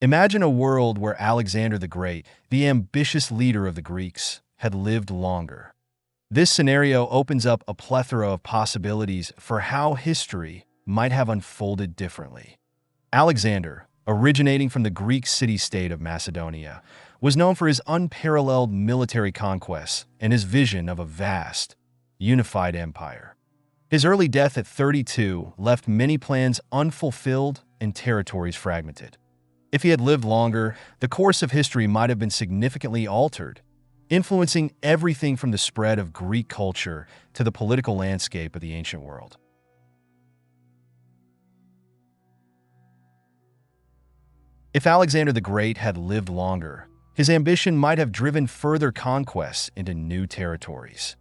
Imagine a world where Alexander the Great, the ambitious leader of the Greeks, had lived longer. This scenario opens up a plethora of possibilities for how history might have unfolded differently. Alexander, originating from the Greek city-state of Macedonia, was known for his unparalleled military conquests and his vision of a vast, unified empire. His early death at 32 left many plans unfulfilled and territories fragmented. If he had lived longer, the course of history might have been significantly altered, influencing everything from the spread of Greek culture to the political landscape of the ancient world. If Alexander the Great had lived longer, his ambition might have driven further conquests into new territories.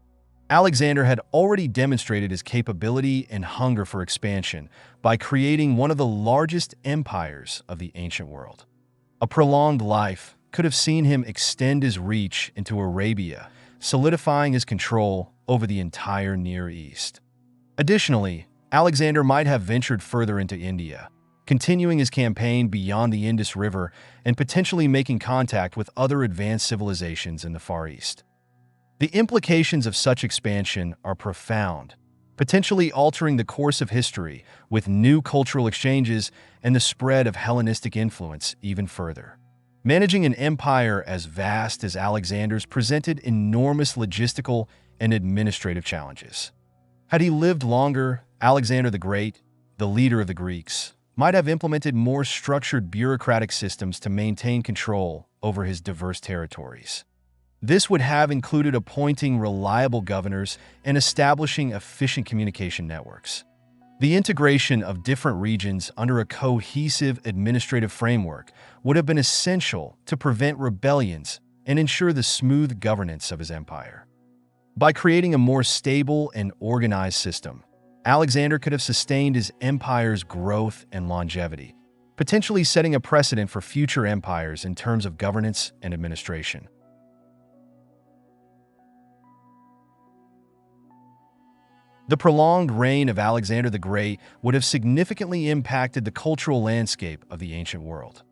Alexander had already demonstrated his capability and hunger for expansion by creating one of the largest empires of the ancient world. A prolonged life could have seen him extend his reach into Arabia, solidifying his control over the entire Near East. Additionally, Alexander might have ventured further into India, continuing his campaign beyond the Indus River and potentially making contact with other advanced civilizations in the Far East. The implications of such expansion are profound, potentially altering the course of history with new cultural exchanges and the spread of Hellenistic influence even further. Managing an empire as vast as Alexander's presented enormous logistical and administrative challenges. Had he lived longer, Alexander the Great, the leader of the Greeks, might have implemented more structured bureaucratic systems to maintain control over his diverse territories. This would have included appointing reliable governors and establishing efficient communication networks. The integration of different regions under a cohesive administrative framework would have been essential to prevent rebellions and ensure the smooth governance of his empire. By creating a more stable and organized system, Alexander could have sustained his empire's growth and longevity, potentially setting a precedent for future empires in terms of governance and administration. The prolonged reign of Alexander the Great would have significantly impacted the cultural landscape of the ancient world.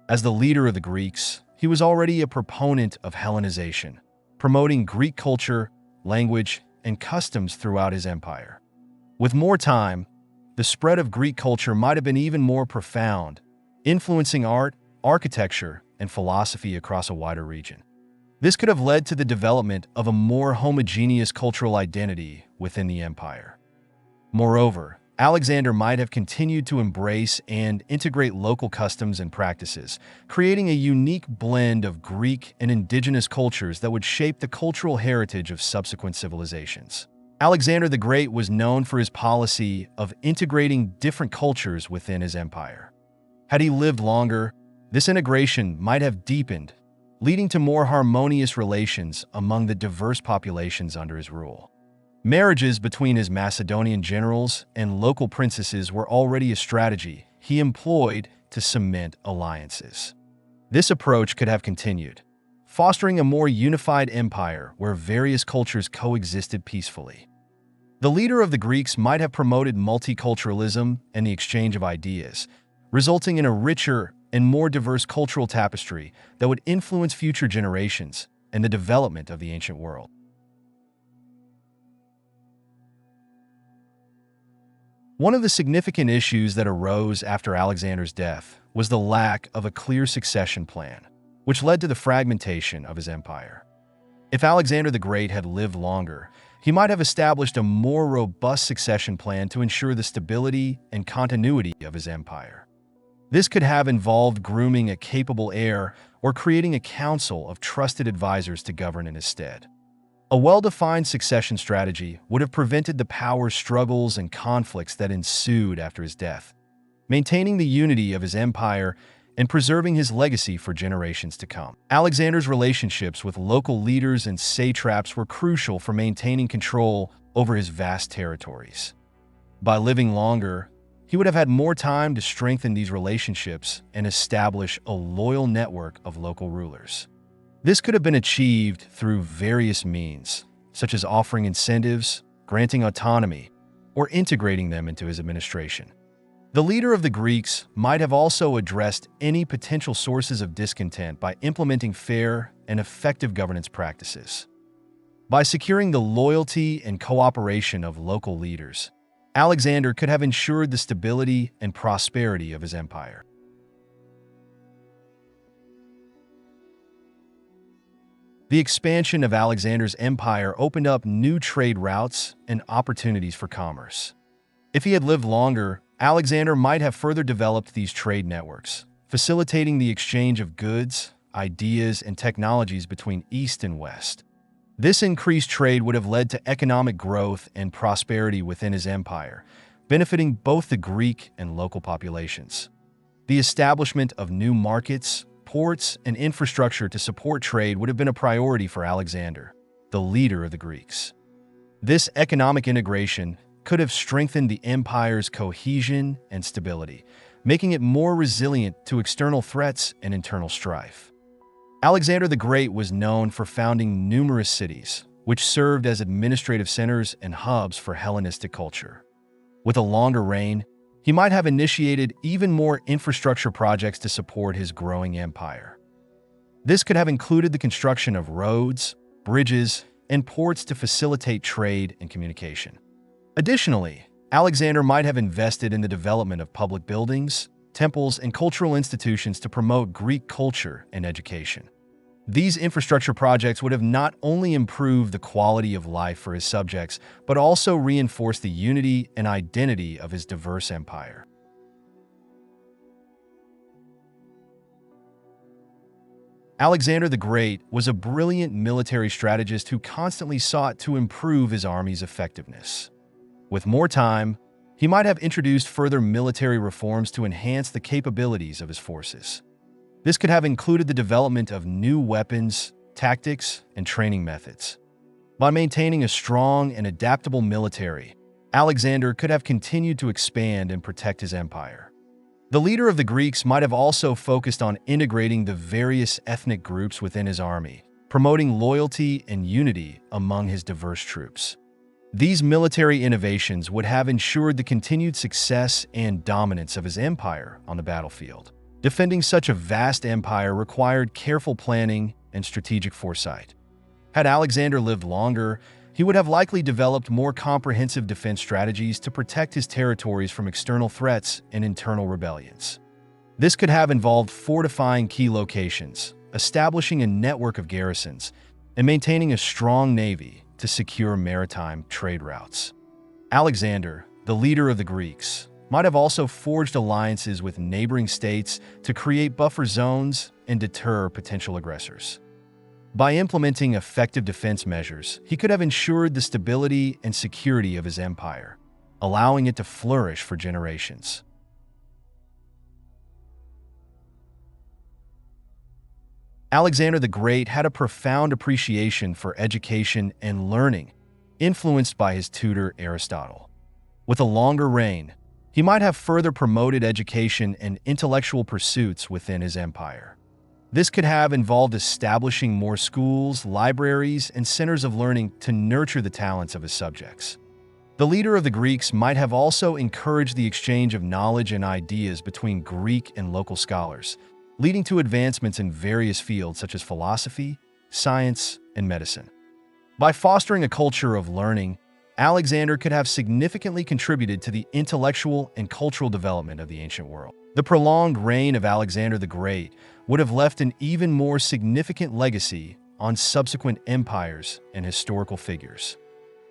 As the leader of the Greeks, he was already a proponent of Hellenization, promoting Greek culture, language, and customs throughout his empire. With more time, the spread of Greek culture might have been even more profound, influencing art, architecture, and philosophy across a wider region. This could have led to the development of a more homogeneous cultural identity within the empire. Moreover, Alexander might have continued to embrace and integrate local customs and practices, creating a unique blend of Greek and indigenous cultures that would shape the cultural heritage of subsequent civilizations. Alexander the Great was known for his policy of integrating different cultures within his empire. Had he lived longer, this integration might have deepened, leading to more harmonious relations among the diverse populations under his rule. Marriages between his Macedonian generals and local princesses were already a strategy he employed to cement alliances. This approach could have continued, fostering a more unified empire where various cultures coexisted peacefully. The leader of the Greeks might have promoted multiculturalism and the exchange of ideas, resulting in a richer and more diverse cultural tapestry that would influence future generations and the development of the ancient world. One of the significant issues that arose after Alexander's death was the lack of a clear succession plan, which led to the fragmentation of his empire. If Alexander the Great had lived longer, he might have established a more robust succession plan to ensure the stability and continuity of his empire. This could have involved grooming a capable heir or creating a council of trusted advisors to govern in his stead. A well-defined succession strategy would have prevented the power struggles and conflicts that ensued after his death, maintaining the unity of his empire and preserving his legacy for generations to come. Alexander's relationships with local leaders and satraps were crucial for maintaining control over his vast territories. By living longer, he would have had more time to strengthen these relationships and establish a loyal network of local rulers. This could have been achieved through various means, such as offering incentives, granting autonomy, or integrating them into his administration. The leader of the Greeks might have also addressed any potential sources of discontent by implementing fair and effective governance practices. By securing the loyalty and cooperation of local leaders, Alexander could have ensured the stability and prosperity of his empire. The expansion of Alexander's empire opened up new trade routes and opportunities for commerce. If he had lived longer, Alexander might have further developed these trade networks, facilitating the exchange of goods, ideas, and technologies between East and West. This increased trade would have led to economic growth and prosperity within his empire, benefiting both the Greek and local populations. The establishment of new markets, ports, and infrastructure to support trade would have been a priority for Alexander, the leader of the Greeks. This economic integration could have strengthened the empire's cohesion and stability, making it more resilient to external threats and internal strife. Alexander the Great was known for founding numerous cities, which served as administrative centers and hubs for Hellenistic culture. With a longer reign, he might have initiated even more infrastructure projects to support his growing empire. This could have included the construction of roads, bridges, and ports to facilitate trade and communication. Additionally, Alexander might have invested in the development of public buildings, temples, and cultural institutions to promote Greek culture and education. These infrastructure projects would have not only improved the quality of life for his subjects, but also reinforced the unity and identity of his diverse empire. Alexander the Great was a brilliant military strategist who constantly sought to improve his army's effectiveness. With more time, he might have introduced further military reforms to enhance the capabilities of his forces. This could have included the development of new weapons, tactics, and training methods. By maintaining a strong and adaptable military, Alexander could have continued to expand and protect his empire. The leader of the Greeks might have also focused on integrating the various ethnic groups within his army, promoting loyalty and unity among his diverse troops. These military innovations would have ensured the continued success and dominance of his empire on the battlefield. Defending such a vast empire required careful planning and strategic foresight. Had Alexander lived longer, he would have likely developed more comprehensive defense strategies to protect his territories from external threats and internal rebellions. This could have involved fortifying key locations, establishing a network of garrisons, and maintaining a strong navy to secure maritime trade routes. Alexander, the leader of the Greeks, might have also forged alliances with neighboring states to create buffer zones and deter potential aggressors. By implementing effective defense measures, he could have ensured the stability and security of his empire, allowing it to flourish for generations. Alexander the Great had a profound appreciation for education and learning, influenced by his tutor Aristotle. With a longer reign, he might have further promoted education and intellectual pursuits within his empire. This could have involved establishing more schools, libraries, and centers of learning to nurture the talents of his subjects. The leader of the Greeks might have also encouraged the exchange of knowledge and ideas between Greek and local scholars, leading to advancements in various fields such as philosophy, science, and medicine. By fostering a culture of learning, Alexander could have significantly contributed to the intellectual and cultural development of the ancient world. The prolonged reign of Alexander the Great would have left an even more significant legacy on subsequent empires and historical figures.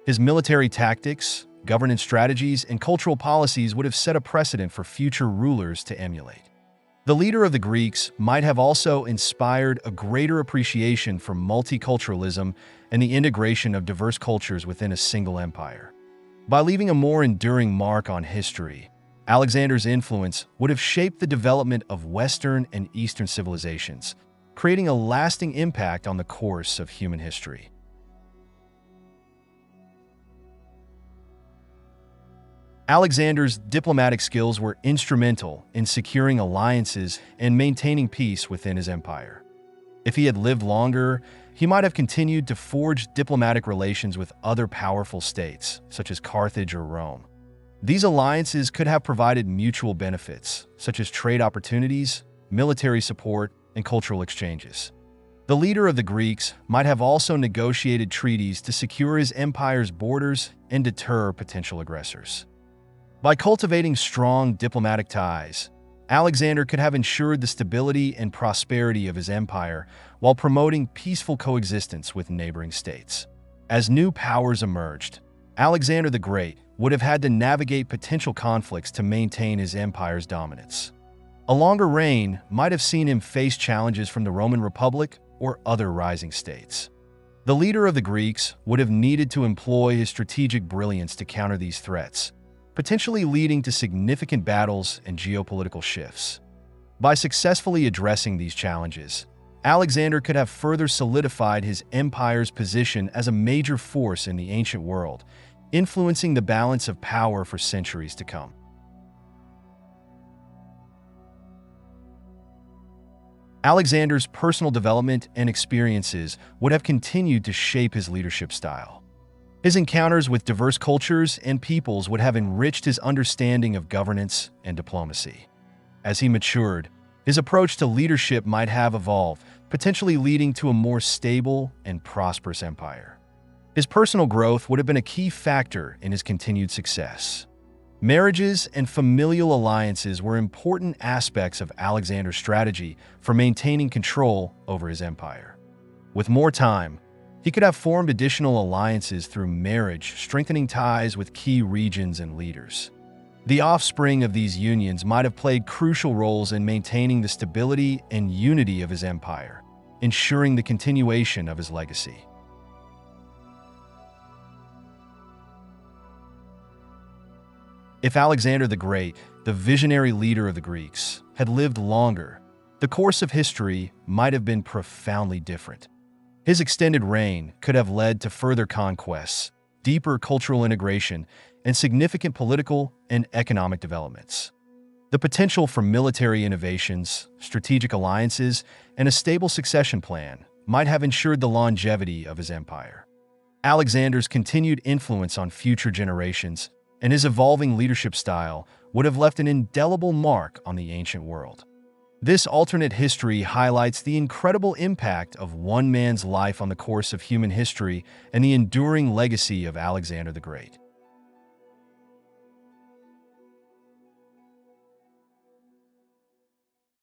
His military tactics, governance strategies, and cultural policies would have set a precedent for future rulers to emulate. The leader of the Greeks might have also inspired a greater appreciation for multiculturalism and the integration of diverse cultures within a single empire. By leaving a more enduring mark on history, Alexander's influence would have shaped the development of Western and Eastern civilizations, creating a lasting impact on the course of human history. Alexander's diplomatic skills were instrumental in securing alliances and maintaining peace within his empire. If he had lived longer, he might have continued to forge diplomatic relations with other powerful states, such as Carthage or Rome. These alliances could have provided mutual benefits, such as trade opportunities, military support, and cultural exchanges. The leader of the Greeks might have also negotiated treaties to secure his empire's borders and deter potential aggressors. By cultivating strong diplomatic ties, Alexander could have ensured the stability and prosperity of his empire while promoting peaceful coexistence with neighboring states. As new powers emerged, Alexander the Great would have had to navigate potential conflicts to maintain his empire's dominance. A longer reign might have seen him face challenges from the Roman Republic or other rising states. The leader of the Greeks would have needed to employ his strategic brilliance to counter these threats, potentially leading to significant battles and geopolitical shifts. By successfully addressing these challenges, Alexander could have further solidified his empire's position as a major force in the ancient world, influencing the balance of power for centuries to come. Alexander's personal development and experiences would have continued to shape his leadership style. His encounters with diverse cultures and peoples would have enriched his understanding of governance and diplomacy. As he matured, his approach to leadership might have evolved, potentially leading to a more stable and prosperous empire. His personal growth would have been a key factor in his continued success. Marriages and familial alliances were important aspects of Alexander's strategy for maintaining control over his empire. With more time, he could have formed additional alliances through marriage, strengthening ties with key regions and leaders. The offspring of these unions might have played crucial roles in maintaining the stability and unity of his empire, ensuring the continuation of his legacy. If Alexander the Great, the visionary leader of the Greeks, had lived longer, the course of history might have been profoundly different. His extended reign could have led to further conquests, deeper cultural integration, and significant political and economic developments. The potential for military innovations, strategic alliances, and a stable succession plan might have ensured the longevity of his empire. Alexander's continued influence on future generations and his evolving leadership style would have left an indelible mark on the ancient world. This alternate history highlights the incredible impact of one man's life on the course of human history and the enduring legacy of Alexander the Great.